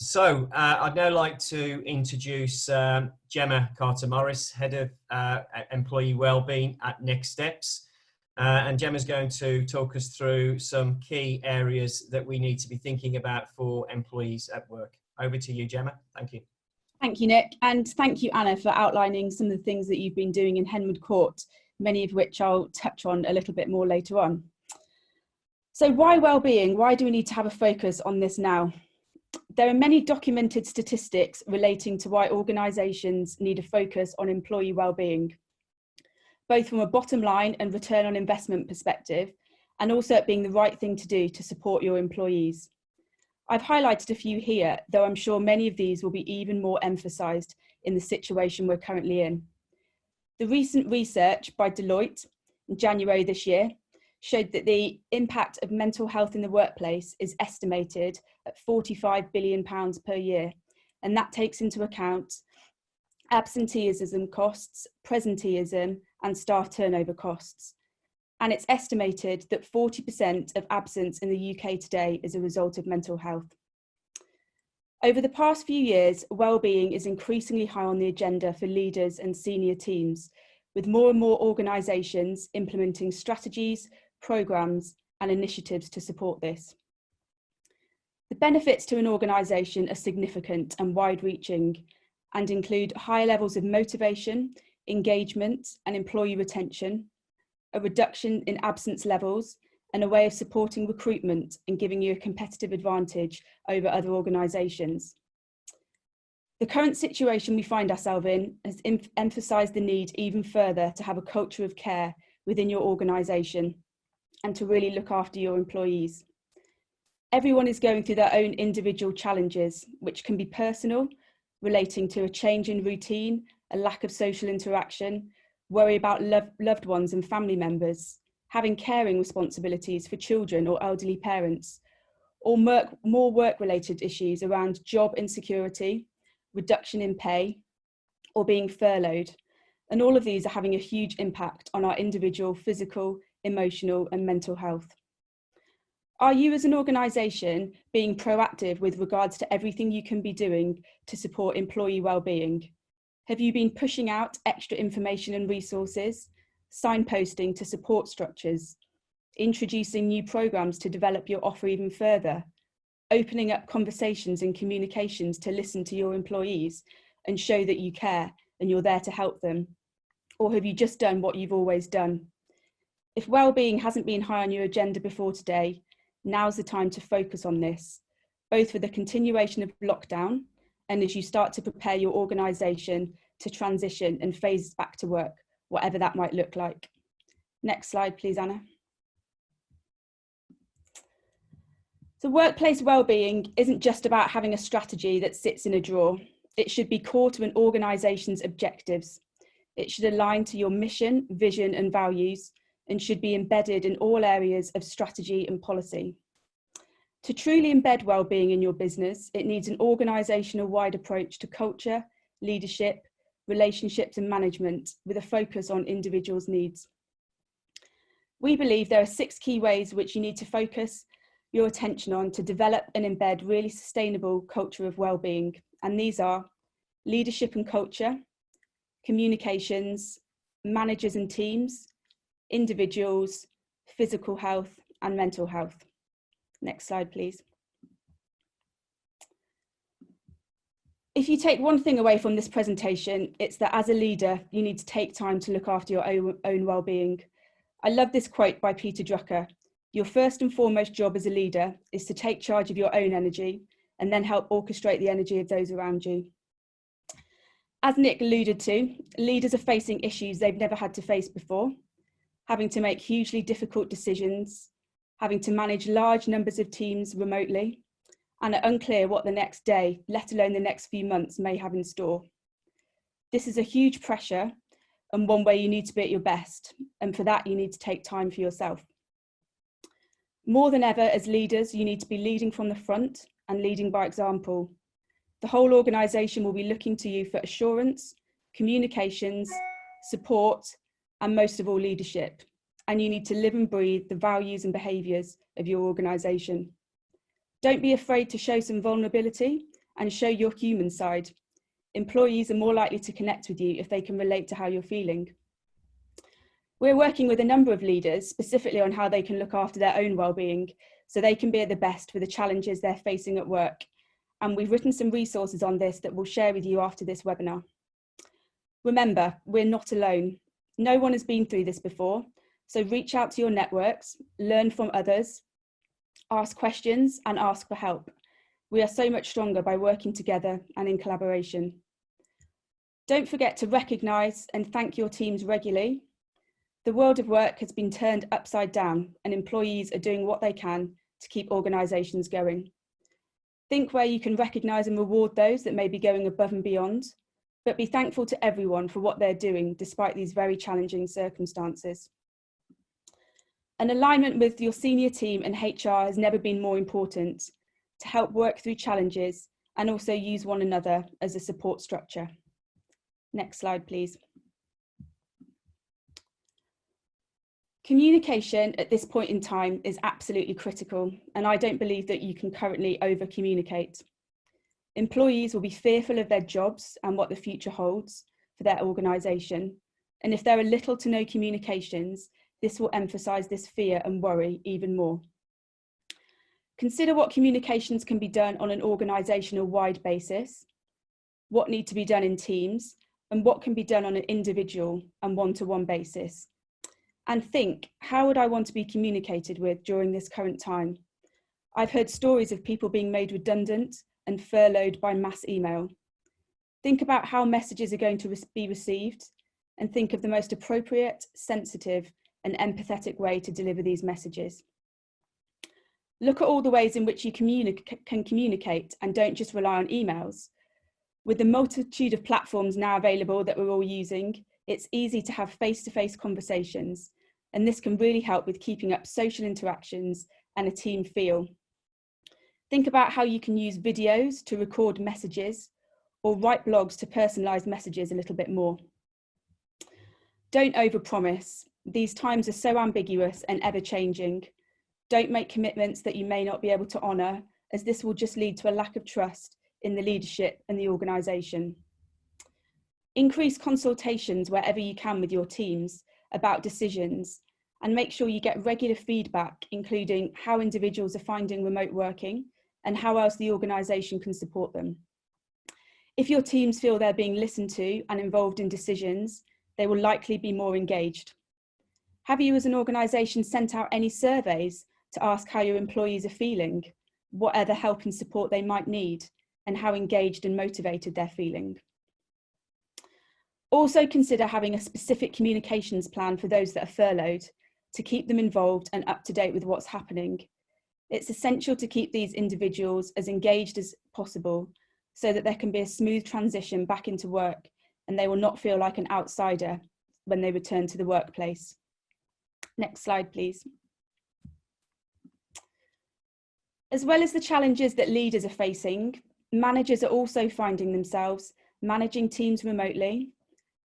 I'd now like to introduce Gemma Carter-Morris, Head of Employee Wellbeing at Next Steps. And Gemma's going to talk us through some key areas that we need to be thinking about for employees at work. Over to you, Gemma. Thank you. Thank you, Nick. And thank you, Anna, for outlining some of the things that you've been doing in Henwood Court, many of which I'll touch on a little bit more later on. So why wellbeing? Why do we need to have a focus on this now? There are many documented statistics relating to why organisations need a focus on employee wellbeing, both from a bottom line and return on investment perspective, and also it being the right thing to do to support your employees. I've highlighted a few here, though I'm sure many of these will be even more emphasised in the situation we're currently in. The recent research by Deloitte in January this year showed that the impact of mental health in the workplace is estimated at £45 billion per year, and that takes into account absenteeism costs, presenteeism, and staff turnover costs. And it's estimated that 40% of absence in the UK today is a result of mental health. Over the past few years, wellbeing is increasingly high on the agenda for leaders and senior teams, with more and more organisations implementing strategies, programmes and initiatives to support this. The benefits to an organisation are significant and wide-reaching and include higher levels of motivation, engagement and employee retention, a reduction in absence levels, and a way of supporting recruitment and giving you a competitive advantage over other organisations. The current situation we find ourselves in has emphasised the need even further to have a culture of care within your organisation and to really look after your employees. Everyone is going through their own individual challenges, which can be personal, relating to a change in routine, a lack of social interaction, worry about loved ones and family members, having caring responsibilities for children or elderly parents, or more work-related issues around job insecurity, reduction in pay, or being furloughed. And all of these are having a huge impact on our individual physical, emotional and mental health. Are you as an organisation being proactive with regards to everything you can be doing to support employee wellbeing? Have you been pushing out extra information and resources, signposting to support structures, introducing new programmes to develop your offer even further, opening up conversations and communications to listen to your employees and show that you care and you're there to help them? Or have you just done what you've always done? If wellbeing hasn't been high on your agenda before today, now's the time to focus on this, both for the continuation of lockdown and as you start to prepare your organisation to transition and phase back to work, whatever that might look like. Next slide, please, Anna. So workplace wellbeing isn't just about having a strategy that sits in a drawer. It should be core to an organisation's objectives. It should align to your mission, vision and values, and should be embedded in all areas of strategy and policy. To truly embed wellbeing in your business, it needs an organisational-wide approach to culture, leadership, relationships and management with a focus on individuals' needs. We believe there are 6 key ways which you need to focus your attention on to develop and embed really sustainable culture of wellbeing. And these are leadership and culture, communications, managers and teams, individuals, physical health and mental health. Next slide, please. If you take one thing away from this presentation, it's that as a leader, you need to take time to look after your own well-being. I love this quote by Peter Drucker. Your first and foremost job as a leader is to take charge of your own energy and then help orchestrate the energy of those around you. As Nick alluded to, leaders are facing issues they've never had to face before, having to make hugely difficult decisions, having to manage large numbers of teams remotely, and are unclear what the next day, let alone the next few months, may have in store. This is a huge pressure and one where you need to be at your best, and for that you need to take time for yourself. More than ever, as leaders, you need to be leading from the front and leading by example. The whole organisation will be looking to you for assurance, communications, support, and most of all, leadership. And you need to live and breathe the values and behaviours of your organisation. Don't be afraid to show some vulnerability and show your human side. Employees are more likely to connect with you if they can relate to how you're feeling. We're working with a number of leaders specifically on how they can look after their own well-being so they can be at the best for the challenges they're facing at work. And we've written some resources on this that we'll share with you after this webinar. Remember, we're not alone. No one has been through this before, so reach out to your networks, learn from others, ask questions and ask for help. We are so much stronger by working together and in collaboration. Don't forget to recognise and thank your teams regularly. The world of work has been turned upside down and employees are doing what they can to keep organisations going. Think where you can recognise and reward those that may be going above and beyond, but be thankful to everyone for what they're doing despite these very challenging circumstances. An alignment with your senior team and HR has never been more important to help work through challenges and also use one another as a support structure. Next slide, please. Communication at this point in time is absolutely critical, and I don't believe that you can currently over-communicate. Employees will be fearful of their jobs and what the future holds for their organisation, and if there are little to no communications, this will emphasise this fear and worry even more. Consider what communications can be done on an organisational-wide basis, what need to be done in teams, and what can be done on an individual and one-to-one basis. And think, how would I want to be communicated with during this current time? I've heard stories of people being made redundant and furloughed by mass email. Think about how messages are going to be received and think of the most appropriate, sensitive and empathetic way to deliver these messages. Look at all the ways in which you can communicate and don't just rely on emails. With the multitude of platforms now available that we're all using, it's easy to have face-to-face conversations, and this can really help with keeping up social interactions and a team feel. Think about how you can use videos to record messages or write blogs to personalise messages a little bit more. Don't overpromise. These times are so ambiguous and ever-changing. Don't make commitments that you may not be able to honour, as this will just lead to a lack of trust in the leadership and the organisation. Increase consultations wherever you can with your teams about decisions, and make sure you get regular feedback, including how individuals are finding remote working and how else the organisation can support them. If your teams feel they're being listened to and involved in decisions, they will likely be more engaged. Have you as an organisation sent out any surveys to ask how your employees are feeling, what other help and support they might need, and how engaged and motivated they're feeling? Also consider having a specific communications plan for those that are furloughed to keep them involved and up to date with what's happening. It's essential to keep these individuals as engaged as possible so that there can be a smooth transition back into work and they will not feel like an outsider when they return to the workplace. Next slide, please. As well as the challenges that leaders are facing, managers are also finding themselves managing teams remotely,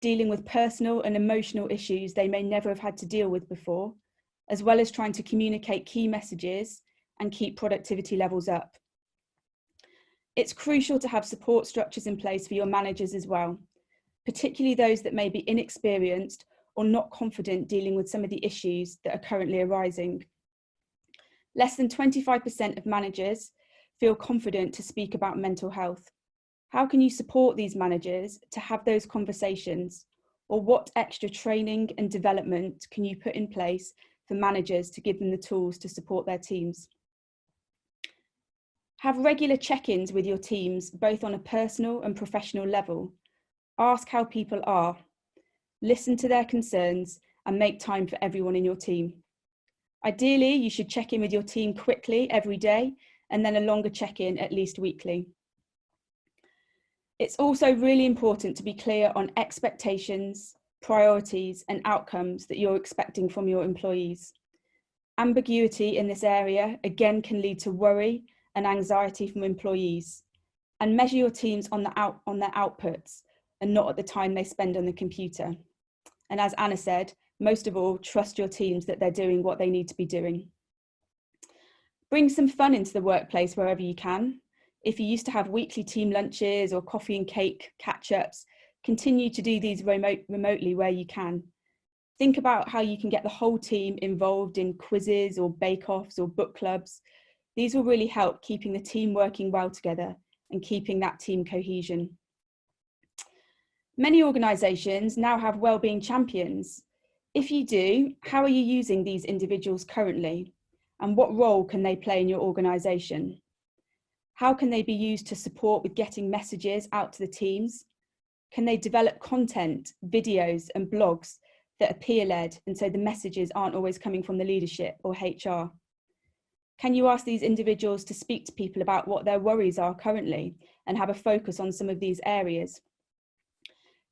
dealing with personal and emotional issues they may never have had to deal with before, as well as trying to communicate key messages and keep productivity levels up. It's crucial to have support structures in place for your managers as well, particularly those that may be inexperienced or not confident dealing with some of the issues that are currently arising. Less than 25% of managers feel confident to speak about mental health. How can you support these managers to have those conversations, or what extra training and development can you put in place for managers to give them the tools to support their teams? Have regular check-ins with your teams, both on a personal and professional level. Ask how people are, listen to their concerns, and make time for everyone in your team. Ideally, you should check in with your team quickly every day, and then a longer check-in at least weekly. It's also really important to be clear on expectations, priorities, and outcomes that you're expecting from your employees. Ambiguity in this area, again, can lead to worry and anxiety from employees. And measure your teams on their outputs and not at the time they spend on the computer. And as Anna said, most of all, trust your teams that they're doing what they need to be doing. Bring some fun into the workplace wherever you can. If you used to have weekly team lunches or coffee and cake catch-ups, continue to do these remotely where you can. Think about how you can get the whole team involved in quizzes or bake-offs or book clubs. These will really help keeping the team working well together and keeping that team cohesion. Many organisations now have wellbeing champions. If you do, how are you using these individuals currently? And what role can they play in your organisation? How can they be used to support with getting messages out to the teams? Can they develop content, videos and blogs that are peer-led, and so the messages aren't always coming from the leadership or HR? Can you ask these individuals to speak to people about what their worries are currently and have a focus on some of these areas?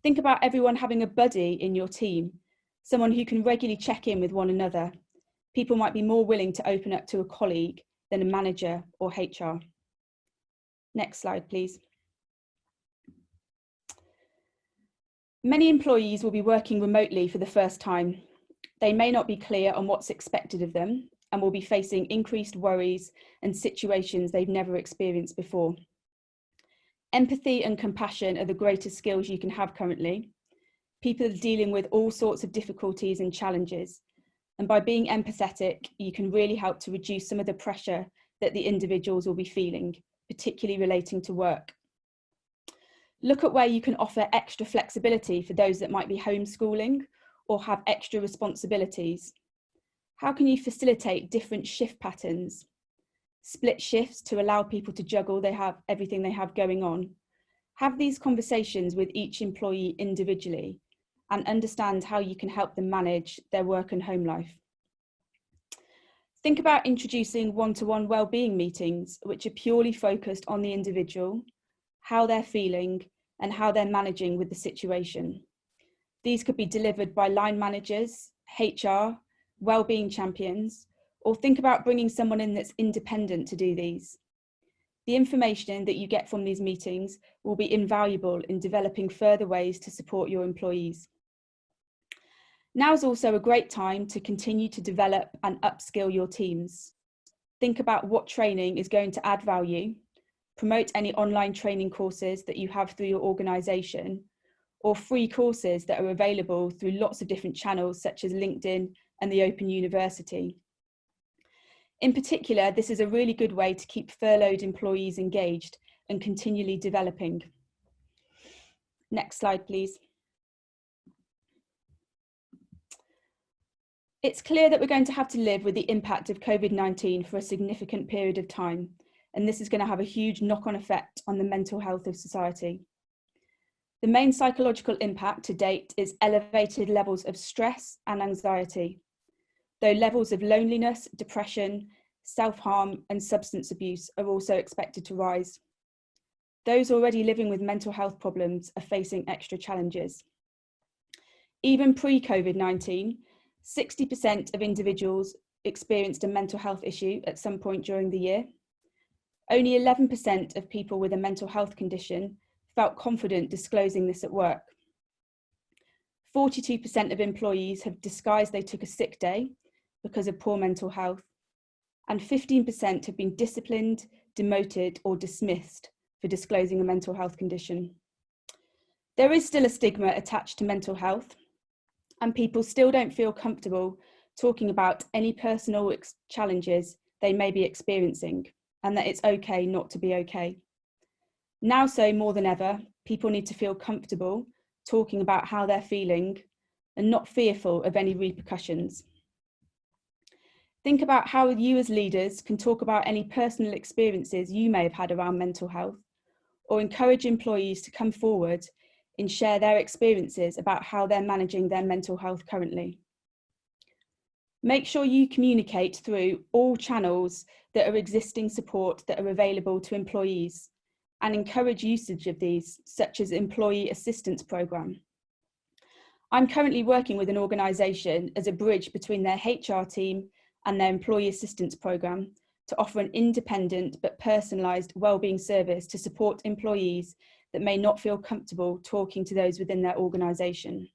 Think about everyone having a buddy in your team, someone who can regularly check in with one another. People might be more willing to open up to a colleague than a manager or HR. Next slide, please. Many employees will be working remotely for the first time. They may not be clear on what's expected of them and will be facing increased worries and situations they've never experienced before. Empathy and compassion are the greatest skills you can have currently. People are dealing with all sorts of difficulties and challenges, and by being empathetic, you can really help to reduce some of the pressure that the individuals will be feeling, particularly relating to work. Look at where you can offer extra flexibility for those that might be homeschooling or have extra responsibilities. How can you facilitate different shift patterns? Split shifts to allow people to juggle everything they have going on. Have these conversations with each employee individually and understand how you can help them manage their work and home life. Think about introducing one-to-one wellbeing meetings, which are purely focused on the individual, how they're feeling, and how they're managing with the situation. These could be delivered by line managers, HR, wellbeing champions, or think about bringing someone in that's independent to do these. The information that you get from these meetings will be invaluable in developing further ways to support your employees. Now is also a great time to continue to develop and upskill your teams. Think about what training is going to add value, promote any online training courses that you have through your organisation, or free courses that are available through lots of different channels such as LinkedIn and the Open University. In particular, this is a really good way to keep furloughed employees engaged and continually developing. Next slide, please. It's clear that we're going to have to live with the impact of COVID-19 for a significant period of time, and this is going to have a huge knock-on effect on the mental health of society. The main psychological impact to date is elevated levels of stress and anxiety, though levels of loneliness, depression, self-harm and substance abuse are also expected to rise. Those already living with mental health problems are facing extra challenges. Even pre-COVID-19, 60% of individuals experienced a mental health issue at some point during the year. Only 11% of people with a mental health condition felt confident disclosing this at work. 42% of employees have disguised they took a sick day because of poor mental health, and 15% have been disciplined, demoted or dismissed for disclosing a mental health condition. There is still a stigma attached to mental health, and people still don't feel comfortable talking about any personal challenges they may be experiencing, and that it's okay not to be okay. Now so more than ever, people need to feel comfortable talking about how they're feeling and not fearful of any repercussions. Think about how you as leaders can talk about any personal experiences you may have had around mental health, or encourage employees to come forward and share their experiences about how they're managing their mental health currently. Make sure you communicate through all channels that are existing support that are available to employees, and encourage usage of these, such as Employee Assistance Programme. I'm currently working with an organisation as a bridge between their HR team and their Employee Assistance Programme to offer an independent but personalised wellbeing service to support employees that may not feel comfortable talking to those within their organisation.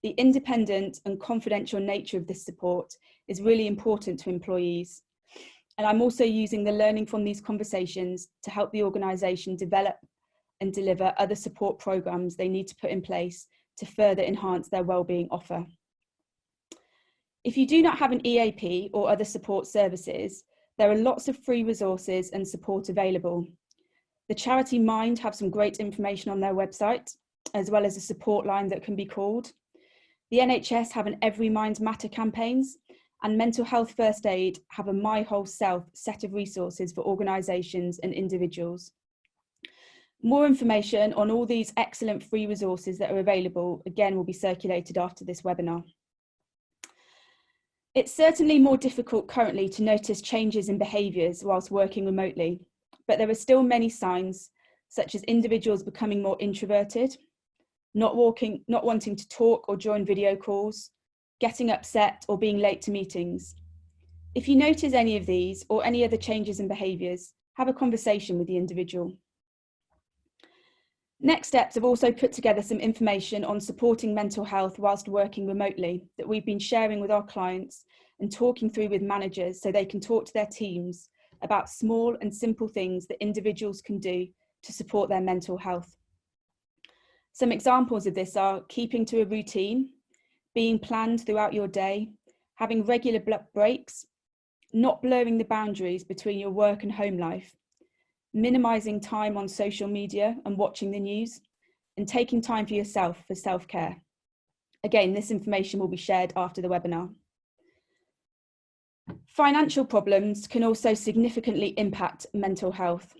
The independent and confidential nature of this support is really important to employees, And I'm also using the learning from these conversations to help the organisation develop and deliver other support programmes they need to put in place to further enhance their wellbeing offer. If you do not have an EAP or other support services, there are lots of free resources and support available. The charity Mind have some great information on their website, as well as a support line that can be called. The NHS have an Every Mind Matter campaigns, and Mental Health First Aid have a My Whole Self set of resources for organisations and individuals. More information on all these excellent free resources that are available, again, will be circulated after this webinar. It's certainly more difficult currently to notice changes in behaviours whilst working remotely, but there are still many signs, such as individuals becoming more introverted, not wanting to talk or join video calls, getting upset or being late to meetings. If you notice any of these or any other changes in behaviours, have a conversation with the individual. Next Steps have also put together some information on supporting mental health whilst working remotely that we've been sharing with our clients and talking through with managers so they can talk to their teams about small and simple things that individuals can do to support their mental health. Some examples of this are keeping to a routine, being planned throughout your day, having regular breaks, not blurring the boundaries between your work and home life, minimising time on social media and watching the news, and taking time for yourself for self-care. Again, this information will be shared after the webinar. Financial problems can also significantly impact mental health,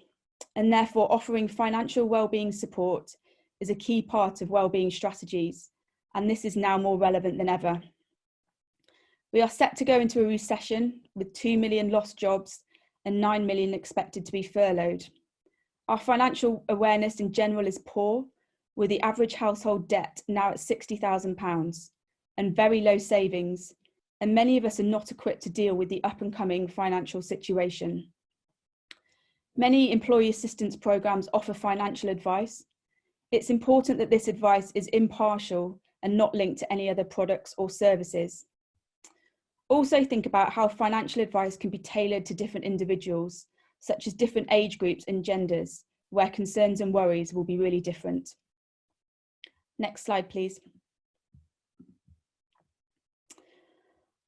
and therefore offering financial wellbeing support is a key part of wellbeing strategies, and this is now more relevant than ever. We are set to go into a recession with 2 million lost jobs and 9 million expected to be furloughed. Our financial awareness in general is poor, with the average household debt now at £60,000 and very low savings, and many of us are not equipped to deal with the up and coming financial situation. Many employee assistance programs offer financial advice. It's important that this advice is impartial and not linked to any other products or services. Also think about how financial advice can be tailored to different individuals, such as different age groups and genders, where concerns and worries will be really different. Next slide, please.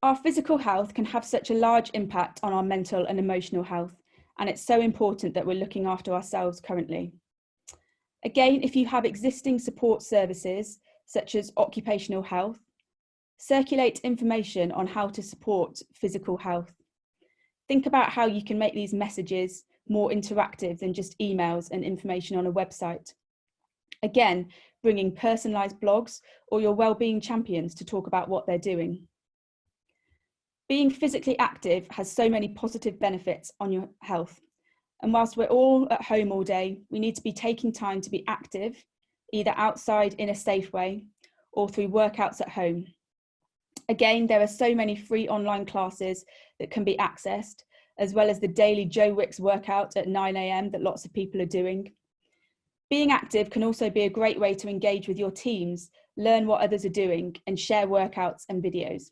Our physical health can have such a large impact on our mental and emotional health, and it's so important that we're looking after ourselves currently. Again, if you have existing support services, such as occupational health, circulate information on how to support physical health. Think about how you can make these messages more interactive than just emails and information on a website. Again, bringing personalised blogs or your wellbeing champions to talk about what they're doing. Being physically active has so many positive benefits on your health. And whilst we're all at home all day, we need to be taking time to be active, either outside in a safe way or through workouts at home. Again, there are so many free online classes that can be accessed, as well as the daily Joe Wicks workout at 9 AM that lots of people are doing. Being active can also be a great way to engage with your teams, learn what others are doing, and share workouts and videos.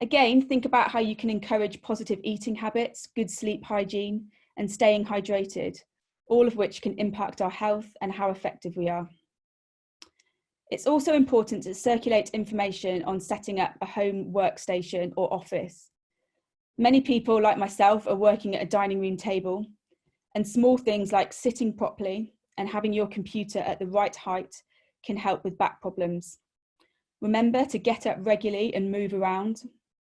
Again, think about how you can encourage positive eating habits, good sleep hygiene, and staying hydrated, all of which can impact our health and how effective we are. It's also important to circulate information on setting up a home workstation or office. Many people, like myself, are working at a dining room table, and small things like sitting properly and having your computer at the right height can help with back problems. Remember to get up regularly and move around,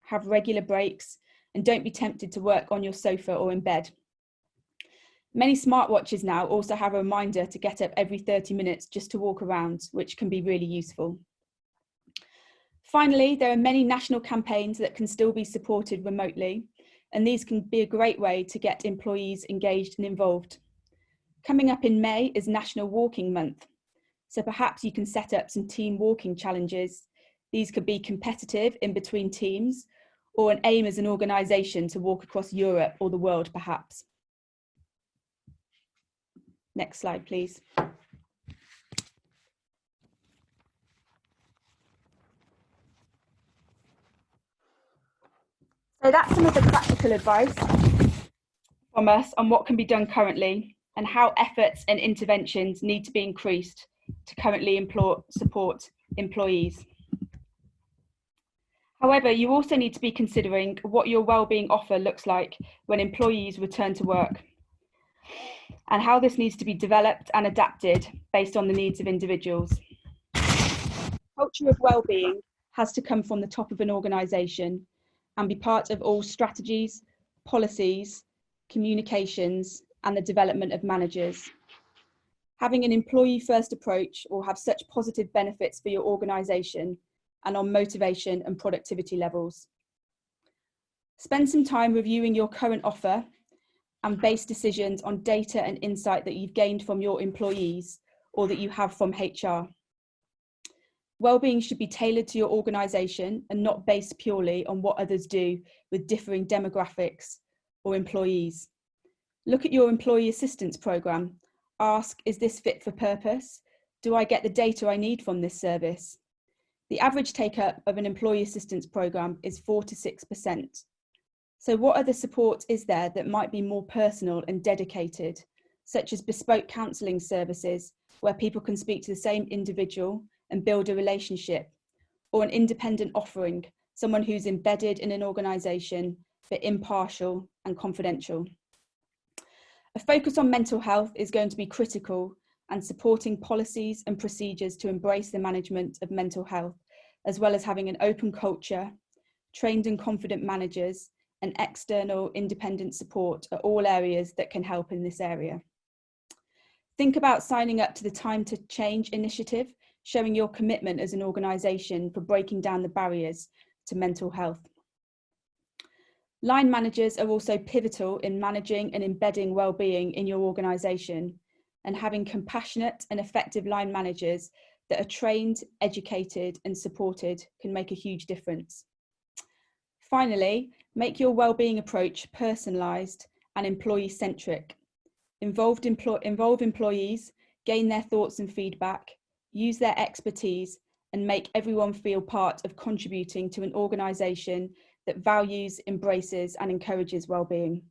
have regular breaks, and don't be tempted to work on your sofa or in bed. Many smartwatches now also have a reminder to get up every 30 minutes just to walk around, which can be really useful. Finally, there are many national campaigns that can still be supported remotely, and these can be a great way to get employees engaged and involved. Coming up in May is National Walking Month, so perhaps you can set up some team walking challenges. These could be competitive in between teams, or an aim as an organisation to walk across Europe or the world perhaps. Next slide, please. So that's some of the practical practical advice from us on what can be done currently and how efforts and interventions need to be increased to currently support employees. However, you also need to be considering what your wellbeing offer looks like when employees return to work, and how this needs to be developed and adapted based on the needs of individuals. Culture of wellbeing has to come from the top of an organisation and be part of all strategies, policies, communications, and the development of managers. Having an employee-first approach will have such positive benefits for your organisation and on motivation and productivity levels. Spend some time reviewing your current offer and base decisions on data and insight that you've gained from your employees or that you have from HR. Wellbeing should be tailored to your organisation and not based purely on what others do with differing demographics or employees. Look at your employee assistance programme. Ask, is this fit for purpose? Do I get the data I need from this service? The average take-up of an employee assistance programme is 4 to 6%. So what other support is there that might be more personal and dedicated, such as bespoke counselling services where people can speak to the same individual and build a relationship, or an independent offering, someone who's embedded in an organisation but impartial and confidential. A focus on mental health is going to be critical, and supporting policies and procedures to embrace the management of mental health, as well as having an open culture, trained and confident managers, and external independent support are all areas that can help in this area. Think about signing up to the Time to Change initiative, showing your commitment as an organisation for breaking down the barriers to mental health. Line managers are also pivotal in managing and embedding wellbeing in your organisation, and having compassionate and effective line managers that are trained, educated and supported can make a huge difference. Finally, make your wellbeing approach personalised and employee-centric. Involve employees, gain their thoughts and feedback, use their expertise and make everyone feel part of contributing to an organisation that values, embraces and encourages wellbeing.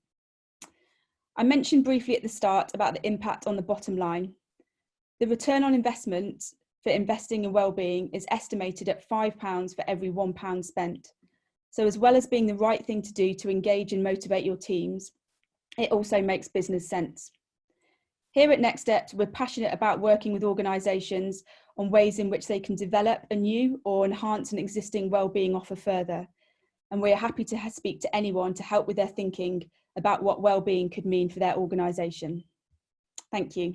I mentioned briefly at the start about the impact on the bottom line. The return on investment for investing in wellbeing is estimated at £5 for every £1 spent. So as well as being the right thing to do to engage and motivate your teams, it also makes business sense. Here at Next Steps, we're passionate about working with organisations on ways in which they can develop a new or enhance an existing wellbeing offer further. And we're happy to speak to anyone to help with their thinking about what wellbeing could mean for their organisation. Thank you.